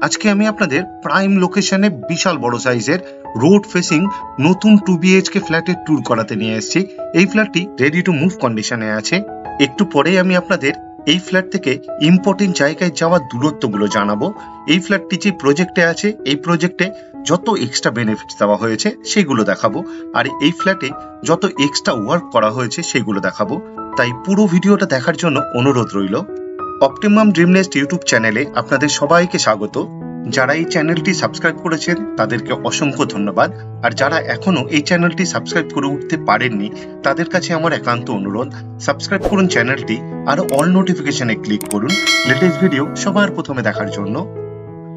আজকে আমি আপনাদের প্রাইম লোকেশনে বিশাল বড় সাইজের রোড ফেসিং নতুন 2 BHK ফ্ল্যাটের ট্যুর করাতে নিয়ে এসেছি। এই ফ্ল্যাটটি রেডি টু মুভ কন্ডিশনে আছে। একটু পরেই আমি আপনাদের এই ফ্ল্যাট থেকে ইম্পর্টেন্ট জায়গায় যাওয়ার দূরত্বগুলো জানাবো। এই ফ্ল্যাটটি যে প্রজেক্টে আছে, এই প্রজেক্টে যত এক্সট্রা বেনিফিটস দেওয়া হয়েছে সেগুলো দেখাবো, আর এই ফ্ল্যাটে যত এক্সট্রা ওয়ার্ক করা হয়েছে সেগুলো দেখাবো। তাই পুরো ভিডিওটা দেখার জন্য অনুরোধ রইল। অপটিমাম ড্রিম নেস্ট ইউটিউব চ্যানেলে আপনাদের সবাইকে স্বাগত। যারা এই চ্যানেলটি সাবস্ক্রাইব করেছেন তাদেরকে অসংখ্য ধন্যবাদ, আর যারা এখনো এই চ্যানেলটি সাবস্ক্রাইব করে উঠতে পারেননি তাদের কাছে আমার একান্ত অনুরোধ, সাবস্ক্রাইব করুন চ্যানেলটি আর অল নোটিফিকেশনে ক্লিক করুন লেটেস্ট ভিডিও সবার প্রথমে দেখার জন্য।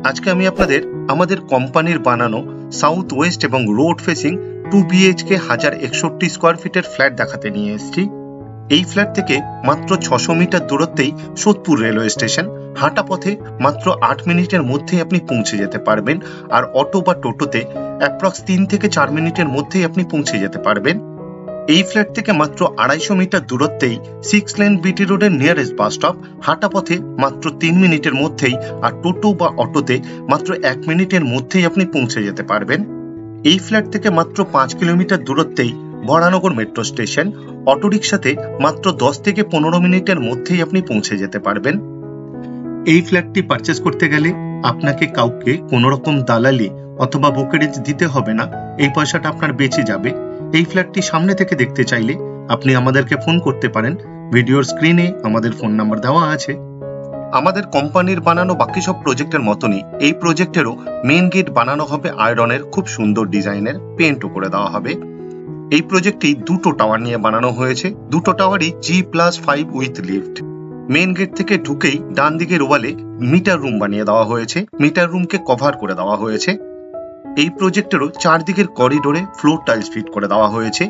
আজকে আমি আপনাদের আমাদের কোম্পানির বানানো সাউথ ওয়েস্ট এবং রোড ফেসিং 2 BHK 1061 স্কোয়ার ফিটের ফ্ল্যাট দেখাতে নিয়ে এসেছি। এই ফ্ল্যাট থেকে মাত্র 600 মিটার দূরত্বেই সোদপুর রেলওয়ে স্টেশন। হাঁটা পথে মাত্র 8 মিনিটের মধ্যেই আপনি পৌঁছে যেতে পারবেন, আর অটো বা টোটোতে অ্যাপ্রক্স 3 থেকে 4 মিনিটের মধ্যেই আপনি পৌঁছে যেতে পারবেন। এই ফ্ল্যাট থেকে মাত্র 250 মিটার দূরত্বেই 6 লেন বিটি রোডের নিয়ারেস্ট বাস স্টপ। হাঁটা পথে মাত্র 3 মিনিটের মধ্যেই, আর টোটো বা অটোতে মাত্র 1 মিনিটের মধ্যেই আপনি পৌঁছে যেতে পারবেন। এই ফ্ল্যাট থেকে মাত্র 5 কিলোমিটার দূরত্বেই বরানগর মেট্রো স্টেশন। অটোরিকশাতে মাত্র 10 থেকে 15 মিনিটের মধ্যেই আপনি পৌঁছে যেতে পারবেন। এই ফ্ল্যাটটি পারচেস করতে গেলে আপনাকে কাউকে কোনো রকম দালালি অথবা ব্রোকারেজ দিতে হবে না, এই পয়সাটা আপনার বেঁচে যাবে। এই ফ্ল্যাটটি সামনে থেকে দেখতে চাইলে আপনি আমাদেরকে ফোন করতে পারেন। ভিডিওর স্ক্রিনে আমাদের ফোন নাম্বার দেওয়া আছে। আমাদের কোম্পানির বানানো বাকি সব প্রজেক্টের মতনই এই প্রজেক্টেরও মেইন গেট বানানো হবে আয়রনের, খুব সুন্দর ডিজাইনের, পেন্টও করে দেওয়া হবে। এই প্রজেক্টটি দুটো টাওয়ার নিয়ে বানানো হয়েছে। দুটো টাওয়ারই G+5 with lift. Main gate থেকে ঢুকেই ডান দিকের ওয়ালে মিটার রুম বানিয়ে দেওয়া হয়েছে, মিটার রুমকে কভার করে দেওয়া হয়েছে। এই প্রজেক্টেরও চারদিকের করিডোরে ফ্লোর টাইলস ফিট করে দেওয়া হয়েছে।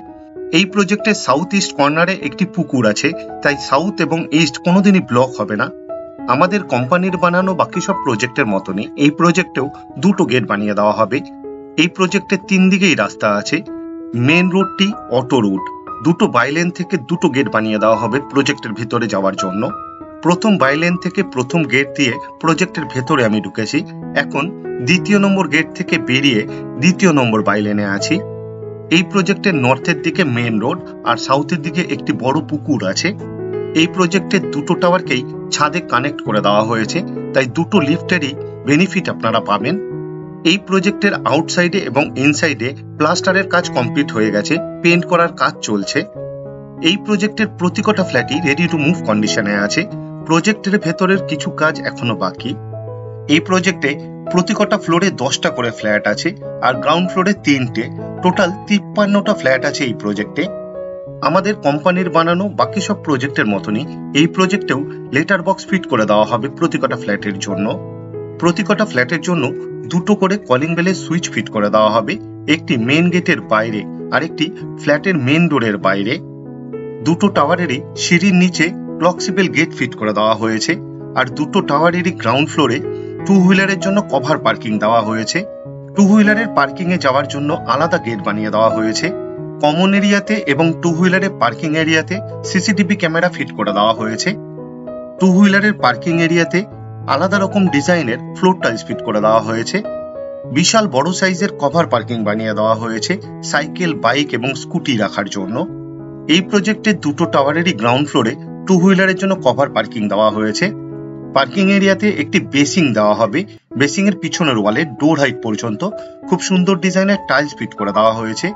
এই প্রজেক্টের সাউথ ইস্ট কর্নারে একটি পুকুর আছে, তাই সাউথ এবং ইস্ট কোনোদিনই ব্লক হবে না। আমাদের কোম্পানির বানানো বাকি সব প্রজেক্টের মতনই এই প্রজেক্টেও দুটো গেট বানিয়ে দেওয়া হবে। এই প্রজেক্টের 3 দিকেই রাস্তা আছে। মেন রোডটি অটো রুট। দুটো বাইলেন থেকে দুটো গেট বানিয়ে দেওয়া হবে প্রজেক্টের ভিতরে যাওয়ার জন্য। প্রথম বাইলেন থেকে প্রথম গেট দিয়ে প্রজেক্টের ভেতরে আমি ঢুকেছি। এখন দ্বিতীয় নম্বর গেট থেকে বেরিয়ে দ্বিতীয় নম্বর বাইলেনে আছি। এই প্রজেক্টের নর্থের দিকে মেন রোড, আর সাউথের দিকে একটি বড় পুকুর আছে। এই প্রজেক্টের দুটো টাওয়ারকেই ছাদে কানেক্ট করে দেওয়া হয়েছে, তাই দুটো লিফটেরই বেনিফিট আপনারা পাবেন। এই প্রজেক্টের আউটসাইডে এবং ইনসাইডে প্লাস্টারের কাজ কমপ্লিট হয়ে গেছে, পেন্ট করার কাজ চলছে। এই প্রজেক্টের প্রতি কটা ফ্ল্যাটই রেডি টু মুভ কন্ডিশনে আছে। প্রজেক্টের ভেতরের কিছু কাজ এখনো বাকি। এই প্রজেক্টে প্রতি কটা ফ্লোরে 10টা করে ফ্ল্যাট আছে, আর গ্রাউন্ড ফ্লোরে 3টে, টোটাল 53টা ফ্ল্যাট আছে এই প্রজেক্টে। আমাদের কোম্পানির বানানো বাকি সব প্রজেক্টের মতনই এই প্রজেক্টেও লেটার বক্স ফিট করে দেওয়া হবে প্রতি কটা ফ্ল্যাটের জন্য। প্রতি কটা ফ্ল্যাটের জন্য দুটো করে কলিং বেলের সুইচ ফিট করে দেওয়া হবে, একটি মেন গেটের বাইরে আর একটি ফ্ল্যাটের মেন ডোরের বাইরে। দুটো টাওয়ারেরই সিঁড়ির নিচে ফ্লেক্সিবল গেট ফিট করে দেওয়া হয়েছে, আর দুটো টাওয়ারেরই গ্রাউন্ড ফ্লোরে 2 হুইলারের জন্য কভার পার্কিং দেওয়া হয়েছে। 2 হুইলারের পার্কিং এ যাওয়ার জন্য আলাদা গেট বানিয়ে দেওয়া হয়েছে। কমন এরিয়াতে এবং 2 হুইলারের পার্কিং এরিয়াতে সিসিটিভি ক্যামেরা ফিট করে দেওয়া হয়েছে। 2 হুইলারের পার্কিং এরিয়াতে আলাদা রকম ডিজাইনের ফ্লোর টাইলস ফিট করে দেওয়া হয়েছে। বিশাল বড় সাইজের কভার পার্কিং বানিয়ে দেওয়া হয়েছে সাইকেল, বাইক এবং স্কুটি রাখার জন্য। এই প্রজেক্টের দুটো টাওয়ারেরই গ্রাউন্ড ফ্লোরে 2 হুইলারের জন্য কভার পার্কিং দেওয়া হয়েছে। পার্কিং এরিয়াতে একটি বেসিং দেওয়া হবে। বেসিং এর পিছনের ওয়ালে ডোর হাইট পর্যন্ত খুব সুন্দর ডিজাইনের টাইলস ফিট করে দেওয়া হয়েছে।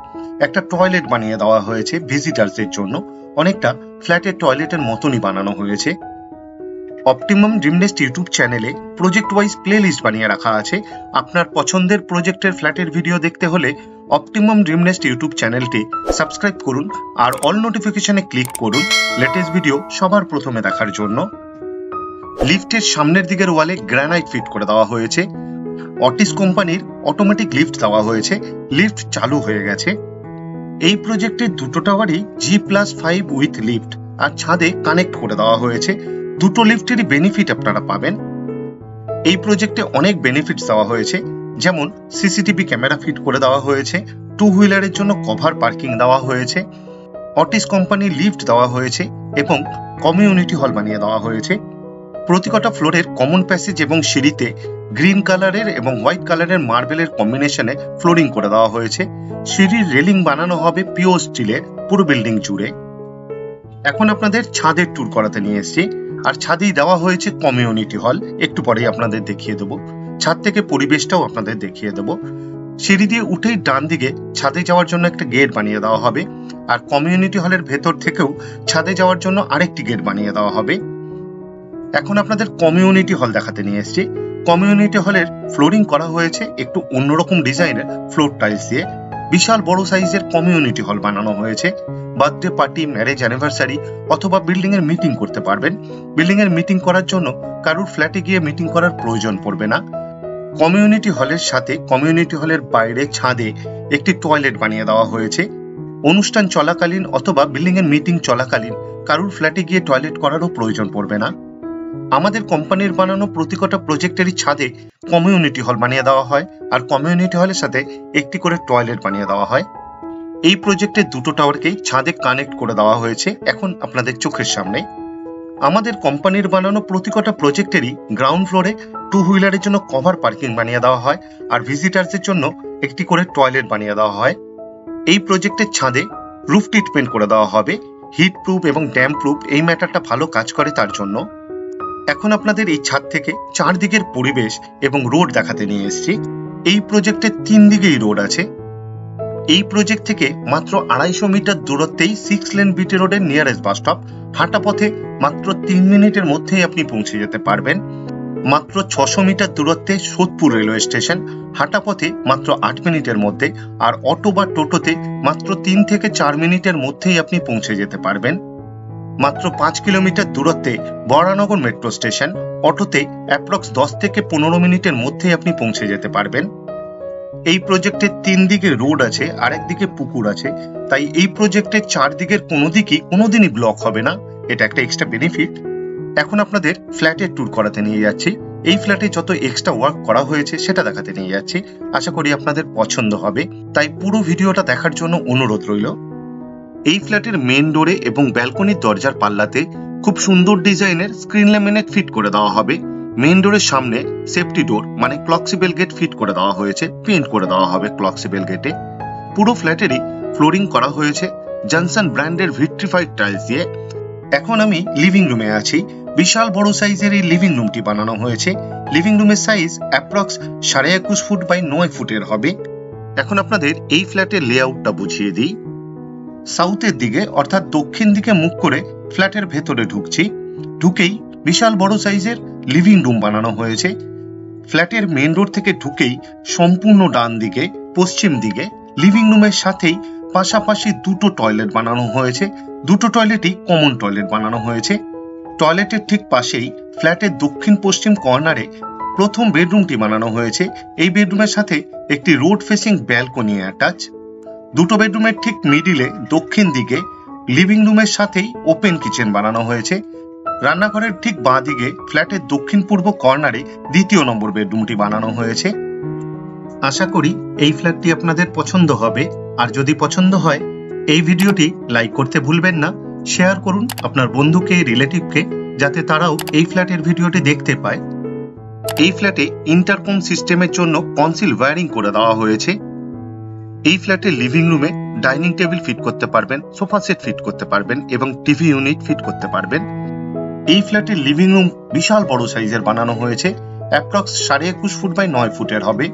একটা টয়লেট বানিয়ে দেওয়া হয়েছে ভিজিটার্সদের জন্য, অনেকটা ফ্ল্যাটের টয়লেটের মতনই বানানো হয়েছে। অপটিমাম ড্রিম নেস্ট ইউটিউব চ্যানেলে প্রজেক্ট ওয়াইজ প্লে লিস্ট বানিয়ে রাখা আছে। আপনার পছন্দের প্রজেক্টের ফ্ল্যাটের ভিডিও দেখতে হলে অপটিমাম ড্রিম নেস্ট ইউটিউব চ্যানেলটি সাবস্ক্রাইব করুন আর অল নোটিফিকেশনে ক্লিক করুন লেটেস্ট ভিডিও সবার প্রথমে দেখার জন্য। লিফটের সামনের দিকের ওয়ালে গ্রানাইট ফিট করে দেওয়া হয়েছে। অটিস কোম্পানির অটোমেটিক লিফট দেওয়া হয়েছে, লিফট চালু হয়ে গেছে। এই প্রজেক্টের দুটো টাওয়ারই G+5 উইথ লিফট, আর ছাদে কানেক্ট করে দেওয়া হয়েছে। দুটো লিফটেরই বেনিফিট আপনারা পাবেন। এই প্রজেক্টে অনেক বেনিফিটস দেওয়া হয়েছে, যেমন সিসিটিভি ক্যামেরা ফিট করে দেওয়া হয়েছে, 2 হুইলারের জন্য কভার পার্কিং দেওয়া হয়েছে, অটিস কোম্পানির লিফট দেওয়া হয়েছে এবং কমিউনিটি হল বানিয়ে দেওয়া হয়েছে। প্রতি কটা ফ্লোরের কমন প্যাসেজ এবং সিঁড়িতে গ্রিন কালারের এবং হোয়াইট কালারের মার্বেলের কম্বিনেশনে ফ্লোরিং করে দেওয়া হয়েছে। সিঁড়ির রেলিং বানানো হবে পিওর স্টিলের পুরো বিল্ডিং জুড়ে। এখন আপনাদের ছাদের ট্যুর করাতে নিয়ে এসেছি, আর ছাদেই দেওয়া হয়েছে কমিউনিটি হল। একটু পরেই আপনাদের দেখিয়ে দেবো, ছাদ থেকে পরিবেশটাও আপনাদের দেখিয়ে দেবো। সিঁড়ি দিয়ে উঠেই ডান দিকে ছাদে যাওয়ার জন্য একটা গেট বানিয়ে দেওয়া হবে, আর কমিউনিটি হলের ভেতর থেকেও ছাদে যাওয়ার জন্য আরেকটি গেট বানিয়ে দেওয়া হবে। এখন আপনাদের কমিউনিটি হল দেখাতে নিয়ে এসেছি। কমিউনিটি হলের ফ্লোরিং করা হয়েছে একটু অন্যরকম ডিজাইনের ফ্লোর টাইলস দিয়ে। বিশাল বড় সাইজের কমিউনিটি হল বানানো হয়েছে। বার্থডে পার্টি, ম্যারেজ অ্যানিভার্সারি অথবা বিল্ডিং এর মিটিং করতে পারবেন। বিল্ডিং এর মিটিং করার জন্য কারুর ফ্ল্যাটে গিয়ে মিটিং করার প্রয়োজন পড়বে না। কমিউনিটি হলের সাথে কমিউনিটি হলের বাইরে ছাদে একটি টয়লেট বানিয়ে দেওয়া হয়েছে। অনুষ্ঠান চলাকালীন অথবা বিল্ডিং এর মিটিং চলাকালীন কারুর ফ্ল্যাটে গিয়ে টয়লেট করারও প্রয়োজন পড়বে না। আমাদের কোম্পানির বানানো প্রতিটা প্রজেক্টেরই ছাদে কমিউনিটি হল বানিয়ে দেওয়া হয়, আর কমিউনিটি হলের সাথে একটি করে টয়লেট বানিয়ে দেওয়া হয়। এই প্রজেক্টের দুটো টাওয়ারকেই ছাদে কানেক্ট করে দেওয়া হয়েছে এখন আপনাদের চোখের সামনে। আমাদের কোম্পানির বানানো প্রতিটা প্রজেক্টেরই গ্রাউন্ড ফ্লোরে টু হুইলারের জন্য কভার পার্কিং বানিয়ে দেওয়া হয়, আর ভিজিটার্সের জন্য একটি করে টয়লেট বানিয়ে দেওয়া হয়। এই প্রজেক্টের ছাদে রুফ ট্রিটমেন্ট করে দেওয়া হবে, হিট প্রুফ এবং ড্যাম প্রুফ। এই ম্যাটারটা ভালো কাজ করে তার জন্য। এখন আপনাদের এই ছাদ থেকে চারদিকের পরিবেশ এবং রোড দেখাতে নিয়ে এসেছি। এই প্রজেক্টের 3 দিকেই রোড আছে। এই প্রজেক্ট থেকে মাত্র 250 মিটার দূরত্বেই 6 লেন বিটি রোডের নিয়ারেস্ট বাস স্টপ। হাঁটা পথে মাত্র 3 মিনিটের মধ্যেই আপনি পৌঁছে যেতে পারবেন। মাত্র 600 মিটার দূরত্বে সোদপুর রেলওয়ে স্টেশন, হাঁটা পথে মাত্র 8 মিনিটের মধ্যে। আর অটো বা টোটোতে মাত্র 3 থেকে 4 মিনিটের মধ্যেই আপনি পৌঁছে যেতে পারবেন। মাত্র 5 কিলোমিটার দূরত্বে বরানগর মেট্রো স্টেশন, অটোতে অ্যাপ্রক্স 10 থেকে 15 মিনিটের মধ্যেই আপনি পৌঁছে যেতে পারবেন। এই প্রজেক্টের 3 দিকে রোড আছে আর একদিকে পুকুর আছে, তাই এই প্রজেক্টের 4 দিকের কোনো দিকই কোনোদিনই ব্লক হবে না। এটা একটা এক্সট্রা বেনিফিট। এখন আপনাদের ফ্ল্যাটের ট্যুর করাতে নিয়ে যাচ্ছি। এই ফ্ল্যাটে যত এক্সট্রা ওয়ার্ক করা হয়েছে সেটা দেখাতে নিয়ে যাচ্ছি। আশা করি আপনাদের পছন্দ হবে, তাই পুরো ভিডিওটা দেখার জন্য অনুরোধ রইল। এই ফ্ল্যাটের মেন ডোরে এবং ব্যালকনির দরজার পাল্লাতে খুব সুন্দর ডিজাইনের স্ক্রিন ল্যামিনেট ফিট করে দেওয়া হবে। মেন ডোরের সামনে সেফটি ডোর মানে ক্লক্সিবেল গেট ফিট করে দেওয়া হয়েছে, পেইন্ট করে দেওয়া হবে ক্লক্সিবেল গেটে। পুরো ফ্ল্যাটেরই ফ্লোরিং করা হয়েছে জনসন ব্র্যান্ডের ভিট্রিফাইড টাইলস দিয়ে। এখন আমি লিভিং রুমে আছি। বিশাল বড় সাইজের এই লিভিং রুমটি বানানো হয়েছে। লিভিং রুমের সাইজ অ্যাপ্রক্স 21.5 ফুট বাই 9 ফুটের হবে। এখন আপনাদের এই ফ্ল্যাটের লেআউটটা বুঝিয়ে দিই। সাউথের দিকে অর্থাৎ দক্ষিণ দিকে মুখ করে ফ্ল্যাটের ভেতরে ঢুকছি। ঢুকেই বিশাল বড় সাইজের লিভিং রুম বানানো হয়েছে। ফ্ল্যাটের মেন রোড থেকে ঢুকেই সম্পূর্ণ ডান দিকে পশ্চিম দিকে লিভিং রুমের সাথেই পাশাপাশি দুটো টয়লেট বানানো হয়েছে। দুটো টয়লেটই কমন টয়লেট বানানো হয়েছে। টয়লেটের ঠিক পাশেই ফ্ল্যাটের দক্ষিণ পশ্চিম কর্নারে প্রথম বেডরুমটি বানানো হয়েছে। এই বেডরুমের সাথে একটি রোড ফেসিং ব্যালকনি অ্যাটাচ। দুটো বেডরুমের ঠিক মিডিলে দক্ষিণ দিকে লিভিং রুমের সাথেই ওপেন কিচেন বানানো হয়েছে। রান্নাঘরের ঠিক বাঁ দিকে ফ্ল্যাটের দক্ষিণ পূর্ব কর্নারে দ্বিতীয় নম্বর বেডরুমটি বানানো হয়েছে। আশা করি এই ফ্ল্যাটটি আপনাদের পছন্দ হবে, আর যদি পছন্দ হয় এই ভিডিওটি লাইক করতে ভুলবেন না। শেয়ার করুন আপনার বন্ধুকে, রিলেটিভকে, যাতে তারাও এই ফ্ল্যাটের ভিডিওটি দেখতে পায়। এই ফ্ল্যাটে ইন্টারকম সিস্টেমের জন্য কনসিল ওয়্যারিং করে দেওয়া হয়েছে। এই ফ্ল্যাটের লিভিং রুমে ডাইনিং টেবিল ফিট করতে পারবেন, সোফা সেট ফিট করতে পারবেন এবং টিভি ইউনিট ফিট করতে পারবেন। এই ফ্ল্যাটের লিভিং রুম বিশাল বড় সাইজের বানানো হয়েছে, অ্যাপ্রক্স 21.5 ফুট বাই 9 ফুটের হবে।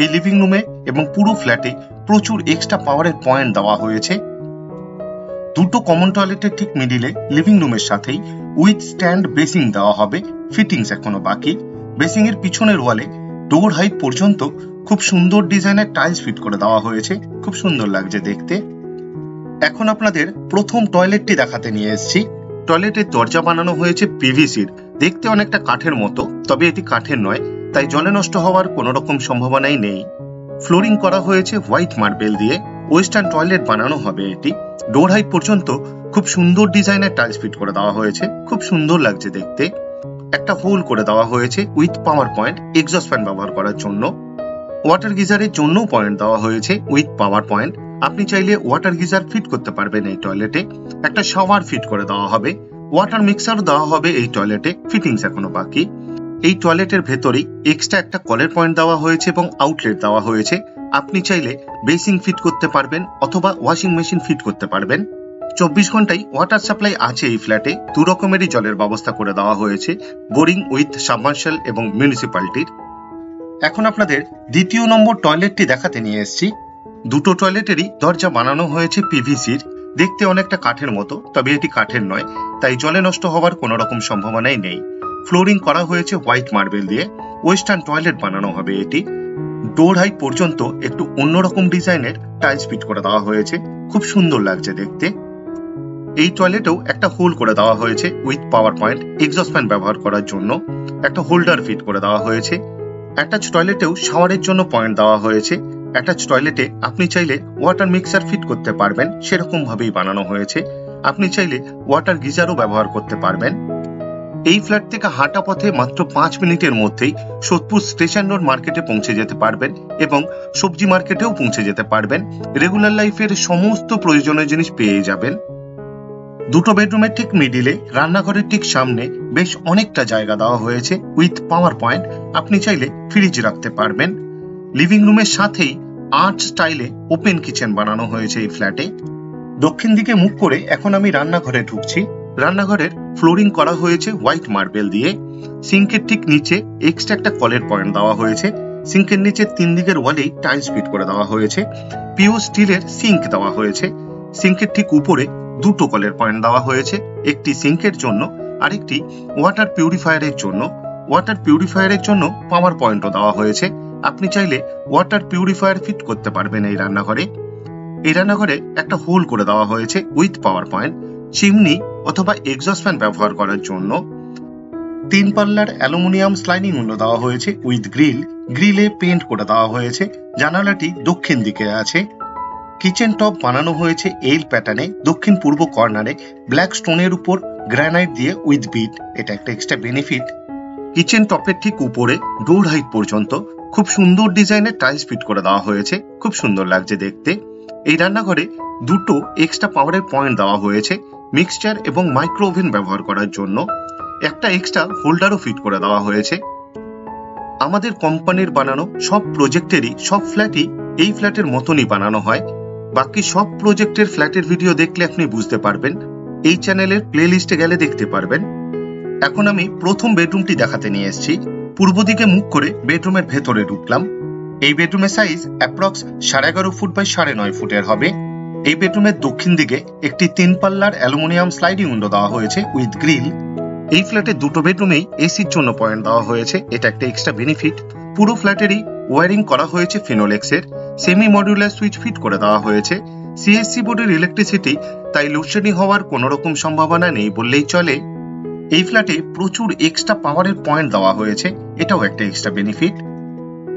এই লিভিং রুমে এবং পুরো ফ্ল্যাটে প্রচুর এক্সট্রা পাওয়ারের পয়েন্ট দেওয়া হয়েছে। দুটো কমন টয়লেটের ঠিক মিডিলে লিভিং রুমের সাথেই উইথ স্ট্যান্ড বেসিং দেওয়া হবে। ফিটিংস এখনো বাকি। বেসিং এর পিছনের ওয়ালে ডোর হাইট পর্যন্ত খুব সুন্দর ডিজাইনের টাইলস ফিট করে দেওয়া হয়েছে, খুব সুন্দর লাগছে দেখতে। এখন আপনাদের প্রথম টয়লেটটি দেখাতে নিয়ে এসেছি। টয়লেটের দরজা বানানো হয়েছে পিভিসির, দেখতে অনেকটা কাঠের মতো, তবে এটি কাঠের নয়, তাই জলে নষ্ট হওয়ার কোনো রকম সম্ভাবনাই নেই। ফ্লোরিং করা হয়েছে হোয়াইট মার্বেল দিয়ে। ওয়েস্টার্ন টয়লেট বানানো হবে এটি। ডোর হাইট পর্যন্ত খুব সুন্দর ডিজাইনের টাইলস ফিট করে দেওয়া হয়েছে, খুব সুন্দর লাগছে দেখতে। একটা হোল করে দেওয়া হয়েছে with power point exhaust fan ব্যবহার করার জন্য। ওয়াটার গিজারের জন্য পয়েন্ট দেওয়া হয়েছে উইথ পাওয়ার পয়েন্ট। আপনি চাইলে ওয়াটার গিজার ফিট করতে পারবেন এই টয়লেটে। একটা শাওয়ার ফিট করে দেওয়া হবে। ওয়াটার মিক্সার দেওয়া হবে এই টয়লেটে, ফিটিংস এখনো বাকি। এই টয়লেটের ভেতরেই এক্সট্রা একটা কলের পয়েন্ট দেওয়া হয়েছে এবং আউটলেট দেওয়া হয়েছে। আপনি চাইলে বেসিন ফিট করতে পারবেন অথবা ওয়াশিং মেশিন ফিট করতে পারবেন। 24 ঘন্টাই ওয়াটার সাপ্লাই আছে এই ফ্ল্যাটে। দু রকমেরই জলের ব্যবস্থা করে দেওয়া হয়েছে, বোরিং উইথ সাবমার্শাল এবং মিউনিসিপ্যালিটির। এখন আপনাদের দ্বিতীয় নম্বর টয়লেটটি দেখাতে নিয়ে এসেছি। দুটো টয়লেটেরই দরজা বানানো হয়েছে পিভিসির, দেখতে অনেকটা কাঠের মতো, তবে এটি কাঠের নয়, তাই জলে নষ্ট হওয়ার কোনো রকম সম্ভাবনাই নেই। ফ্লোরিং করা হয়েছে হোয়াইট মার্বেল দিয়ে। ওয়েস্টার্ন টয়লেট বানানো হবে এটি। ডোর হাইট পর্যন্ত একটু অন্যরকম ডিজাইনের টাইলস ফিট করে দেওয়া হয়েছে, খুব সুন্দর লাগছে দেখতে। এই টয়লেটেও একটা হোল করে দেওয়া হয়েছে with power point, exhaust fan ব্যবহার করার জন্য একটা হোল্ডার ফিট করে দেওয়া হয়েছে। অ্যাটাচ টয়লেটেও শাওয়ারের জন্য পয়েন্ট দেওয়া হয়েছে। অ্যাটাচ টয়লেটে আপনি চাইলে ওয়াটার মিক্সার ফিট করতে পারবেন, সেরকম ভাবেই বানানো হয়েছে। আপনি চাইলে ওয়াটার গিজারও ব্যবহার করতে পারবেন। এই ফ্ল্যাট থেকে হাঁটা পথে মাত্র 5 মিনিটের মধ্যেই সোদপুর স্টেশন রোড মার্কেটে পৌঁছে যেতে পারবেন এবং সবজি মার্কেটেও পৌঁছে যেতে পারবেন। রেগুলার লাইফের সমস্ত প্রয়োজনীয় জিনিস পেয়ে যাবেন। দুটো বেডরুমের ঠিক মিডিলে, রান্নাঘরের ঠিক সামনে বেশ অনেকটা জায়গা দেওয়া হয়েছে উইথ পাওয়ার পয়েন্ট। আপনি চাইলে ফ্রিজ রাখতে পারবেন। লিভিং রুমের সাথেই আর্ট স্টাইলে ওপেন কিচেন বানানো হয়েছে এই ফ্ল্যাটে। দক্ষিণ দিকে মুখ করে এখন আমি রান্নাঘরে ঢুকছি। রান্নাঘরের ফ্লোরিং করা হয়েছে হোয়াইট মার্বেল দিয়ে। সিঙ্কের ঠিক নিচে এক্সট্রা একটা কলের পয়েন্ট দেওয়া হয়েছে। সিঙ্কের নিচে 3 দিকের ওয়ালেই টাইলস ফিট করে দেওয়া হয়েছে। পিওর স্টিলের সিঙ্ক দেওয়া হয়েছে। সিঙ্কের ঠিক উপরে দুটো কলের পয়েন্ট দেওয়া হয়েছে, একটি সিঙ্কের জন্য আরেকটি ওয়াটার পিউরিফায়ারের জন্য। ওয়াটার পিউরিফায়ারের জন্য পাওয়ার পয়েন্টও দেওয়া হয়েছে। আপনি চাইলে ওয়াটার পিউরিফায়ার ফিট করতে পারবেন এই রান্নাঘরে। এই রান্নাঘরে একটা হোল করে দেওয়া হয়েছে উইথ পাওয়ার পয়েন্ট, চিমনি অথবা এক্সস্ট ফ্যান ব্যবহার করার জন্য। 3 পাল্লার অ্যালুমিনিয়াম স্লাইডিং উইন্ডো দেওয়া হয়েছে উইথ গ্রিল। গ্রিলে পেন্ট করে দেওয়া হয়েছে। জানালাটি দক্ষিণ দিকে আছে। কিচেন টপ বানানো হয়েছে এল প্যাটার্নে। দক্ষিণ পূর্ব কর্নারে ব্ল্যাক স্টোনের উপর গ্রানাইট দিয়ে উইথ বিট, এটা একটা এক্সট্রা বেনিফিট। কিচেন টপের ঠিক উপরে ডোর হাইট পর্যন্ত খুব সুন্দর ডিজাইনের টাইলস ফিট করে দেওয়া হয়েছে, খুব সুন্দর লাগছে দেখতে। এই রান্নাঘরে দুটো এক্সট্রা পাওয়ারের পয়েন্ট দেওয়া হয়েছে মিক্সচার এবং মাইক্রো ওভেন ব্যবহার করার জন্য। একটা এক্সট্রা হোল্ডারও ফিট করে দেওয়া হয়েছে। আমাদের কোম্পানির বানানো সব প্রজেক্টেরই সব ফ্ল্যাটই এই ফ্ল্যাটের মতনই বানানো হয়। বাকি সব প্রজেক্টের ফ্ল্যাটের ভিডিও দেখলে আপনি বুঝতে পারবেন, এই চ্যানেলের প্লে লিস্টে গেলে দেখতে পারবেন। এখন আমি প্রথম বেডরুমটি দেখাতে নিয়ে এসেছি। পূর্ব দিকে মুখ করে বেডরুমের ভেতরে ঢুকলাম। এই বেডরুমের সাইজ অ্যাপ্রক্স 11.5 ফুট বাই 9.5 ফুটের হবে। এই বেডরুমের দক্ষিণ দিকে একটি 3 পাল্লার অ্যালুমিনিয়াম স্লাইডিং উইন্ডো দেওয়া হয়েছে উইথ গ্রিল। এই ফ্ল্যাটের দুটো বেডরুমেই এসির জন্য পয়েন্ট দেওয়া হয়েছে, এটা একটা এক্সট্রা বেনিফিট। পুরো ফ্ল্যাটেরই ওয়ারিং করা হয়েছে ফিনোলেক্সের। সেমি মডিউলার সুইচ ফিট করে দেওয়া হয়েছে। সিএসসি বোর্ডের ইলেকট্রিসিটি, তাই লোডশেডিং হওয়ার কোনো রকম সম্ভাবনা নেই বললেই চলে। এই ফ্ল্যাটে প্রচুর এক্সট্রা পাওয়ারের পয়েন্ট দেওয়া হয়েছে, এটাও একটা এক্সট্রা বেনিফিট।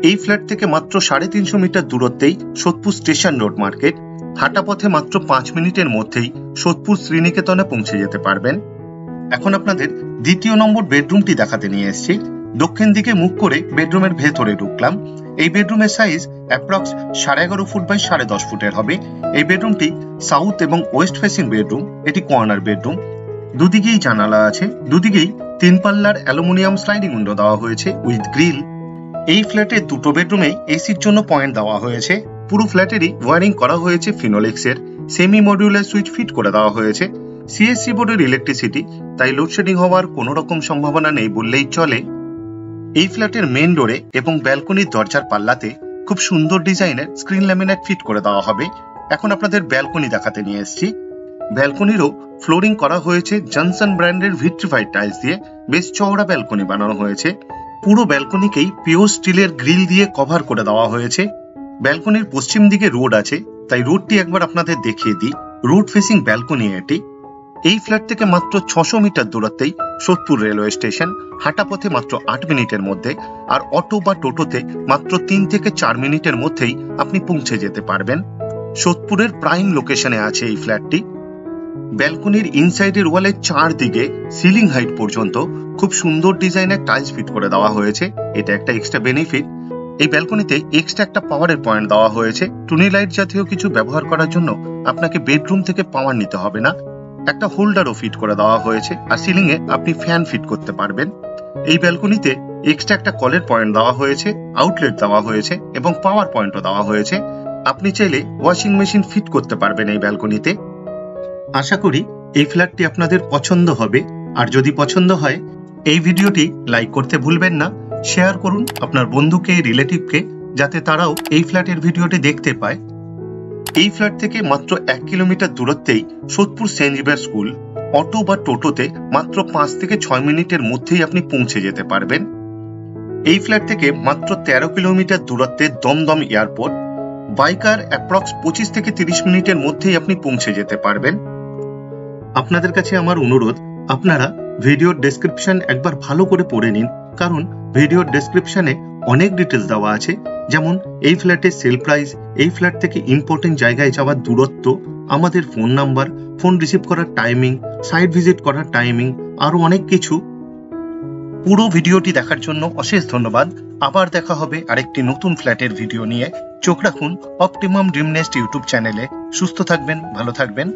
এই ফ্ল্যাট থেকে মাত্র 350 মিটার দূরত্বেই সোদপুর স্টেশন রোড মার্কেট। হাঁটা পথে মাত্র 5 মিনিটের মধ্যেই সোদপুর শ্রীনিকেতনে পৌঁছে যেতে পারবেন। এখন আপনাদের দ্বিতীয় নম্বর বেডরুমটি দেখাতে নিয়ে এসেছি। দক্ষিণ দিকে মুখ করে বেডরুমের ভেতরে ঢুকলাম। এই বেডরুমের সাইজ অ্যাপ্রক্স 11.5 ফুট বাই 10.5 ফুটের হবে। এই বেডরুমটি সাউথ এবং ওয়েস্ট ফেসিং বেডরুম, এটি কর্নার বেডরুম। দুদিকেই জানালা আছে। দুদিকেই 3 পাল্লার অ্যালুমিনিয়াম স্লাইডিং উইন্ডো দেওয়া হয়েছে উইথ গ্রিল। এই ফ্ল্যাটের দুটো বেডরুমে এসির জন্য পয়েন্ট দেওয়া হয়েছে। পুরো ফ্ল্যাটেরই ওয়ারিং করা হয়েছে ফিনোলেক্সের। সেমি মডিউলার সুইচ ফিট করে দেওয়া হয়েছে। সিএসসি বোর্ডের ইলেকট্রিসিটি, তাই লোডশেডিং হওয়ার কোনো রকম সম্ভাবনা নেই বললেই চলে। এই ফ্ল্যাটের মেন ডোরে এবং ব্যালকনির দরজার পাল্লাতে খুব সুন্দর ডিজাইনের স্ক্রিন ল্যামিনেট ফিট করে দেওয়া হবে। এখন আপনাদের ব্যালকনি দেখাতে নিয়ে এসেছি। ব্যালকনিরও ফ্লোরিং করা হয়েছে জনসন ব্র্যান্ডের ভিট্রিফাইড টাইলস দিয়ে। বেশ চওড়া ব্যালকনি বানানো হয়েছে। পুরো ব্যালকনিকেই পিওর স্টিলের গ্রিল দিয়ে কভার করে দেওয়া হয়েছে। ব্যালকনির পশ্চিম দিকে রোড আছে, তাই রোডটি একবার আপনাদের দেখিয়ে দিই। রোড ফেসিং ব্যালকনি এটি। এই ফ্ল্যাট থেকে মাত্র 600 মিটার দূরত্বেই সোদপুর রেলওয়ে স্টেশন। হাঁটা পথে মাত্র 8 মিনিটের মধ্যে, আর অটো বা টোটোতে মাত্র 3 থেকে 4 মিনিটের মধ্যেই আপনি পৌঁছে যেতে পারবেন। সোদপুরের প্রাইম লোকেশনে আছে এই ফ্ল্যাটটি। ব্যালকনির ইনসাইডের ওয়ালের 4 দিকে সিলিং হাইট পর্যন্ত খুব সুন্দর ডিজাইনের টাইলস ফিট করে দেওয়া হয়েছে, এটা একটা এক্সট্রা বেনিফিট। এই ব্যালকনিতে এক্সট্রা একটা পাওয়ারের পয়েন্ট দেওয়া হয়েছে। টুনি লাইট জাতীয় কিছু ব্যবহার করার জন্য আপনাকে বেডরুম থেকে পাওয়ার নিতে হবে না। একটা হোল্ডারও ফিট করে দেওয়া হয়েছে, আর সিলিং এ আপনি ফ্যান ফিট করতে পারবেন। এই ব্যালকনিতে এক্সট্রা একটা কলের পয়েন্ট দেওয়া হয়েছে, আউটলেট দেওয়া হয়েছে এবং পাওয়ার পয়েন্টও দেওয়া হয়েছে। আপনি চাইলে ওয়াশিং মেশিন ফিট করতে পারবেন এই ব্যালকনিতে। আশা করি এই ফ্ল্যাটটি আপনাদের পছন্দ হবে। আর যদি পছন্দ হয় এই ভিডিওটি লাইক করতে ভুলবেন না, শেয়ার করুন আপনার বন্ধুকে, রিলেটিভকে, যাতে তারাও এই ফ্ল্যাটের ভিডিওটি দেখতে পায়। এই ফ্ল্যাট থেকে মাত্র 1 কিলোমিটার দূরত্বেই Sodepur Saint Xavier school. Auto বা টোটোতে মাত্র 5 থেকে 6 মিনিটের মধ্যেই আপনি পৌঁছে যেতে পারবেন। এই ফ্ল্যাট থেকে মাত্র 13 কিলোমিটার দূরত্বে দমদম এয়ারপোর্ট। বাইকার অ্যাপ্রক্স 25 থেকে 30 মিনিটের মধ্যেই আপনি পৌঁছে যেতে পারবেন। আপনাদের কাছে আমার অনুরোধ, আপনারা ভিডিওর ডেসক্রিপশন একবার ভালো করে পড়ে নিন, কারণ ভিডিওর ডেসক্রিপশনে অনেক ডিটেলস দেওয়া আছে, যেমন এই ফ্ল্যাটের সেল প্রাইস, এই ফ্ল্যাট থেকে ইম্পর্টেন্ট জায়গায় যাওয়ার দূরত্ব, আমাদের ফোন নাম্বার, ফোন রিসিভ করার টাইমিং, সাইট ভিজিট করার টাইমিং, আরো অনেক কিছু। পুরো ভিডিওটি দেখার জন্য অশেষ ধন্যবাদ। আবার দেখা হবে আরেকটি নতুন ফ্ল্যাটের ভিডিও নিয়ে। চোখ রাখুন অপটিমাম ড্রিম নেস্ট ইউটিউব চ্যানেলে। সুস্থ থাকবেন, ভালো থাকবেন।